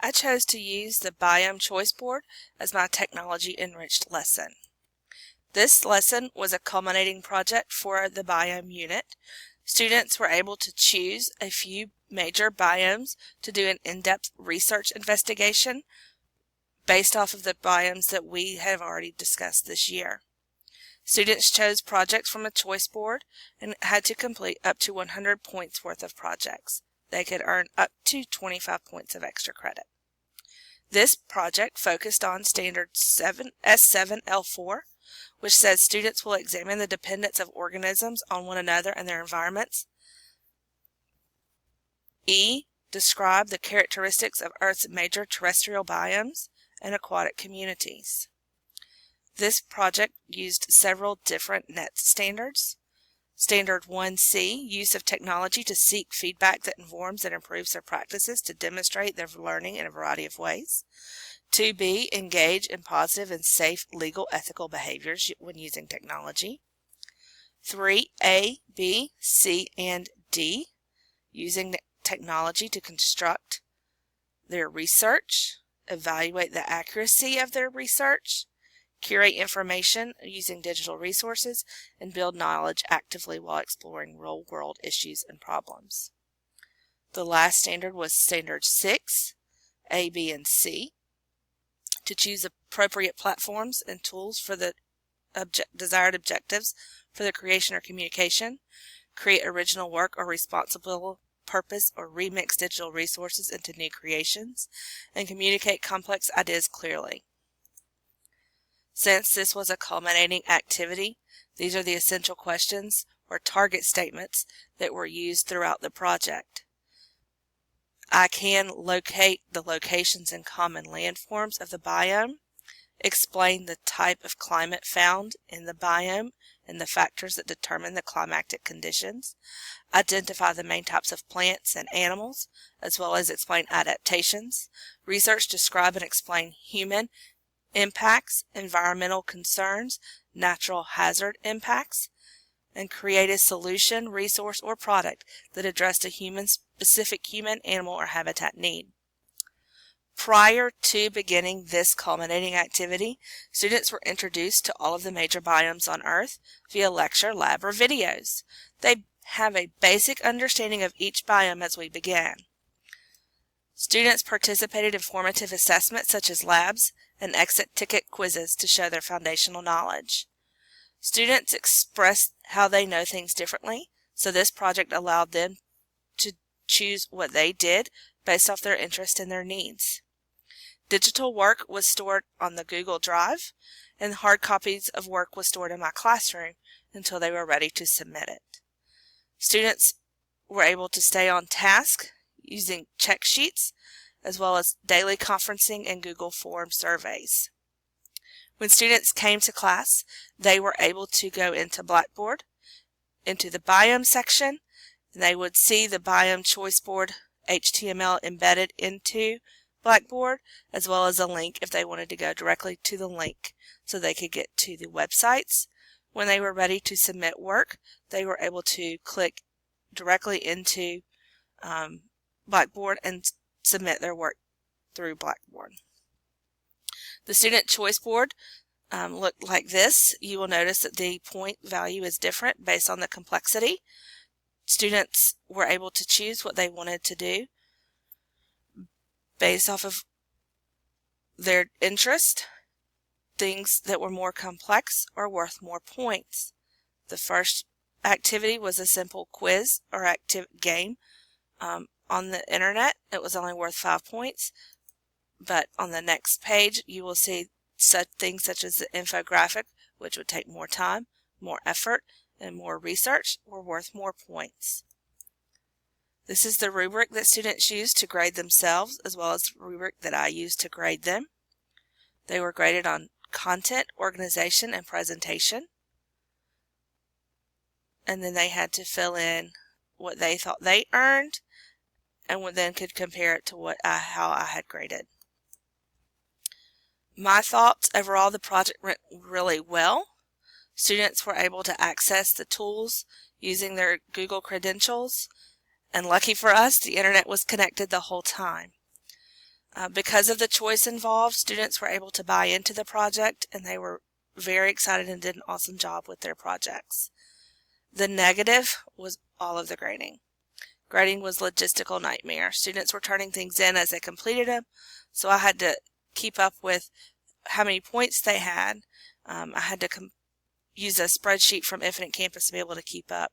I chose to use the Biome Choice Board as my technology-enriched lesson. This lesson was a culminating project for the Biome unit. Students were able to choose a few major biomes to do an in-depth research investigation based off of the biomes that we have already discussed this year. Students chose projects from a choice board and had to complete up to 100 points worth of projects. They could earn up to 25 points of extra credit. This project focused on Standard S7L4, which says students will examine the dependence of organisms on one another and their environments. E, describe the characteristics of Earth's major terrestrial biomes and aquatic communities. This project used several different NET standards. Standard 1C, use of technology to seek feedback that informs and improves their practices to demonstrate their learning in a variety of ways. 2B, engage in positive and safe legal ethical behaviors when using technology. 3A, B, C, and D, using technology to construct their research, evaluate the accuracy of their research, curate information using digital resources, and build knowledge actively while exploring real-world issues and problems. The last standard was Standard 6, A, B, and C, to choose appropriate platforms and tools for the desired objectives for the creation or communication, create original work or responsible purpose or remix digital resources into new creations, and communicate complex ideas clearly. Since this was a culminating activity, these are the essential questions or target statements that were used throughout the project. I can locate the locations and common landforms of the biome, explain the type of climate found in the biome and the factors that determine the climatic conditions, identify the main types of plants and animals, as well as explain adaptations, research, describe, and explain human impacts, environmental concerns, natural hazard impacts, and create a solution, resource, or product that addressed a specific human, animal, or habitat need. Prior to beginning this culminating activity, students were introduced to all of the major biomes on Earth via lecture, lab, or videos. They have a basic understanding of each biome as we began. Students participated in formative assessments such as labs and exit ticket quizzes to show their foundational knowledge. Students expressed how they know things differently, so this project allowed them to choose what they did based off their interest and their needs. Digital work was stored on the Google Drive, and hard copies of work was stored in my classroom until they were ready to submit it. Students were able to stay on task using check sheets, as well as daily conferencing and Google Form surveys. When students came to class, they were able to go into Blackboard, into the Biome section, and they would see the Biome Choice Board HTML embedded into Blackboard, as well as a link if they wanted to go directly to the link so they could get to the websites. When they were ready to submit work, they were able to click directly into Blackboard and submit their work through Blackboard. The Student Choice Board looked like this. You will notice that the point value is different based on the complexity. Students were able to choose what they wanted to do based off of their interest. Things that were more complex are worth more points. The first activity was a simple quiz or game on the internet. It was only worth 5 points, but on the next page you will see such things such as the infographic, which would take more time, more effort, and more research, were worth more points. This is the rubric that students use to grade themselves, as well as the rubric that I used to grade them. They were graded on content, organization, and presentation, and then they had to fill in what they thought they earned, and then could compare it to how I had graded. My thoughts overall, the project went really well. Students were able to access the tools using their Google credentials, and lucky for us, the internet was connected the whole time. Because of the choice involved, students were able to buy into the project and they were very excited and did an awesome job with their projects. The negative was all of the grading. Grading was a logistical nightmare. Students were turning things in as they completed them, so I had to keep up with how many points they had. I had to use a spreadsheet from Infinite Campus to be able to keep up.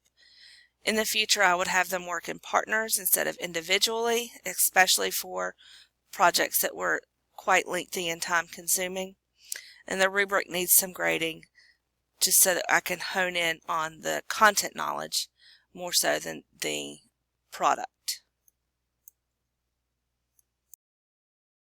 In the future, I would have them work in partners instead of individually, especially for projects that were quite lengthy and time consuming. And the rubric needs some grading just so that I can hone in on the content knowledge more so than the product.